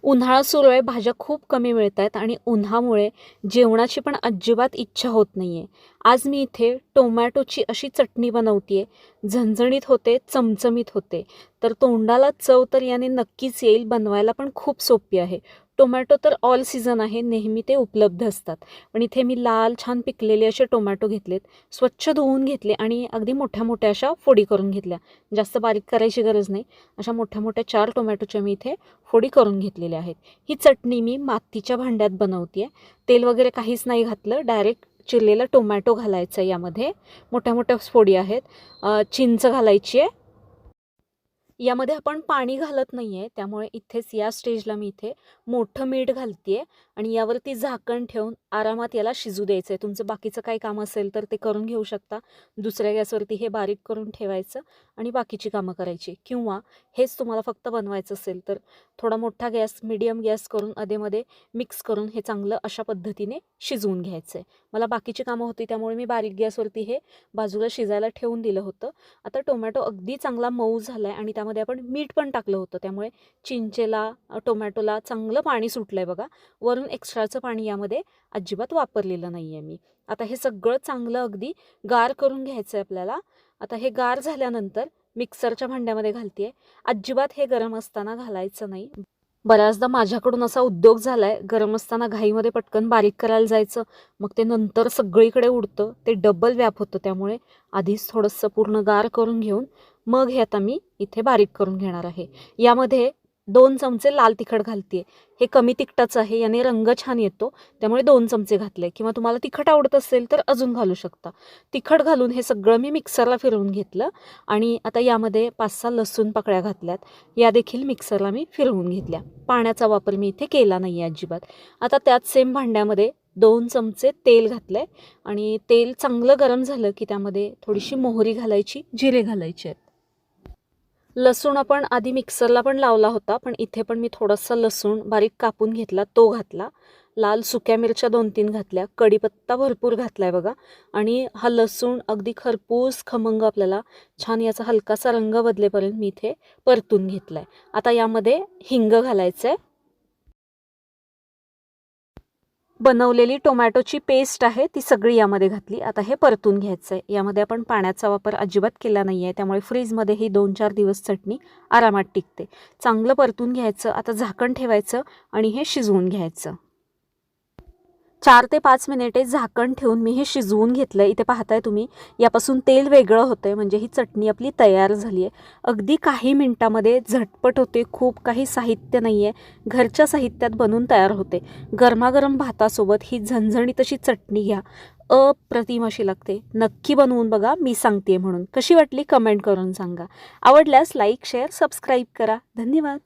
उन्हाळा सुरू आहे, भाज्या खूप कमी मिळत आहेत आणि उन्हामुळे जेवणाची पण अजिबात इच्छा होत नाही आहे. आज मी इथे टोमॅटोची अशी चटणी बनवते आहे. झणझणीत होते, चमचमीत होते. तर तोंडाला चव तर याने नक्कीच येईल. बनवायला पण खूप सोपी आहे. टोमॅटो तर ऑल सीझन आहे, नेहमी ते उपलब्ध असतात. पण इथे मी लाल छान पिकलेले असे टोमॅटो घेतलेत, स्वच्छ धुवून घेतले आणि अगदी मोठ्या मोठ्या अशा फोडी करून घेतल्या. जास्त बारीक करायची गरज नाही. अशा मोठ्या मोठ्या 4 टोमॅटोच्या मी इथे फोडी करून घेतलेल्या आहेत. ही चटणी मी मातीच्या भांड्यात बनवते आहे. तेल वगैरे काहीच नाही घातलं, डायरेक्ट चिरलेला टोमॅटो घालायचा आहे यामध्ये. मोठ्या मोठ्या फोडी आहेत. चिंच घालायची आहे. यामध्ये आपण पाणी घालत नाही आहे, त्यामुळे इथेच या स्टेजला मी इथे मोठं मीठ घालते आहे आणि यावरती झाकण ठेवून आरामात याला शिजू द्यायचं आहे. तुमचं बाकीचं काही काम असेल तर ते करून घेऊ शकता. दुसऱ्या गॅसवरती हे बारीक करून ठेवायचं आणि बाकीची कामं करायची, किंवा हेच तुम्हाला फक्त बनवायचं असेल तर थोडा मोठा गॅस, मीडियम गॅस करून अधेमध्ये मिक्स करून हे चांगलं अशा पद्धतीने शिजवून घ्यायचं आहे. मला बाकीची कामं होती त्यामुळे मी बारीक गॅसवरती हे बाजूला शिजायला ठेवून दिलं होतं. आता टोमॅटो अगदी चांगला मऊ झाला आहे आणि त्यामध्ये आपण मीठ पण टाकलं होतं, त्यामुळे चिंचेला, टोमॅटोला चांगलं पाणी सुटलं आहे बघा. वरून एक्स्ट्राचं पाणी यामध्ये अजिबात वापरलेलं नाही आहे मी. आता हे सगळं चांगलं अगदी गार करून घ्यायचं आहे आपल्याला. आता हे गार झाल्यानंतर मिक्सरच्या भांड्यामध्ये घालते आहे. अजिबात हे गरम असताना घालायचं नाही. बऱ्याचदा माझ्याकडून असा उद्योग झाला आहे, गरम असताना घाईमध्ये पटकन बारीक करायला जायचं, मग ते नंतर सगळीकडे उडतं, ते डबल व्याप होतं. त्यामुळे आधीच थोडंसं पूर्ण गार करून घेऊन मग हे आता मी इथे बारीक करून घेणार आहे. यामध्ये 2 चमचे लाल तिखट घालते. हे कमी तिखटाचं आहे, याने रंग छान येतो, त्यामुळे 2 चमचे घातले. किंवा तुम्हाला तिखट आवडत असेल तर अजून घालू शकता. तिखट घालून हे सगळं मी मिक्सरला फिरवून घेतलं आणि आता यामध्ये 5-6 लसूण पाकळ्या घातल्यात. या देखील मिक्सरला मी फिरवून घेतल्या. पाण्याचा वापर मी इथे केला नाही आहे अजिबात. आता त्याच सेम भांड्यामध्ये 2 चमचे तेल घातले आणि तेल चांगलं गरम झालं की त्यामध्ये थोडीशी मोहरी घालायची, जिरे घालायचे आहेत. लसूण आपण आधी मिक्सरला पण लावला होता, पण इथे पण मी थोडासा लसूण बारीक कापून घेतला, तो घातला. लाल सुक्या मिरच्या 2-3 घातल्या. कढीपत्ता भरपूर घातला आहे बघा. आणि हा लसूण अगदी खरपूस खमंग आपल्याला छान याचा हलकासा रंग बदलेपर्यंत मी इथे परतून घेतला आहे. आता यामध्ये हिंग घालायचं आहे. बनवलेली टोमॅटोची पेस्ट आहे ती सगळी यामध्ये घातली. आता हे परतून घ्यायचं आहे. यामध्ये आपण पाण्याचा वापर अजिबात केला नाही आहे, त्यामुळे फ्रीजमध्ये ही 2-4 दिवस चटणी आरामात टिकते. चांगलं परतून घ्यायचं. आता झाकण ठेवायचं आणि हे शिजवून घ्यायचं. 4 ते 5 मिनिटे झाकण ठेवून मी हे शिजवून घेतलं. इथे पाहताय तुम्ही, यापासून तेल वेगळं होतं आहे, म्हणजे ही चटणी आपली तयार झाली आहे. अगदी काही मिनटामध्ये झटपट होते. खूप काही साहित्य नाही आहे, घरच्या साहित्यात बनून तयार होते. गरमागरम भातासोबत ही झणझणीत अशी चटणी घ्या, अप्रतिम अशी लागते. नक्की बनवून बघा, मी सांगते म्हणून. कशी वाटली कमेंट करून सांगा. आवडल्यास लाईक, शेअर, सबस्क्राईब करा. धन्यवाद.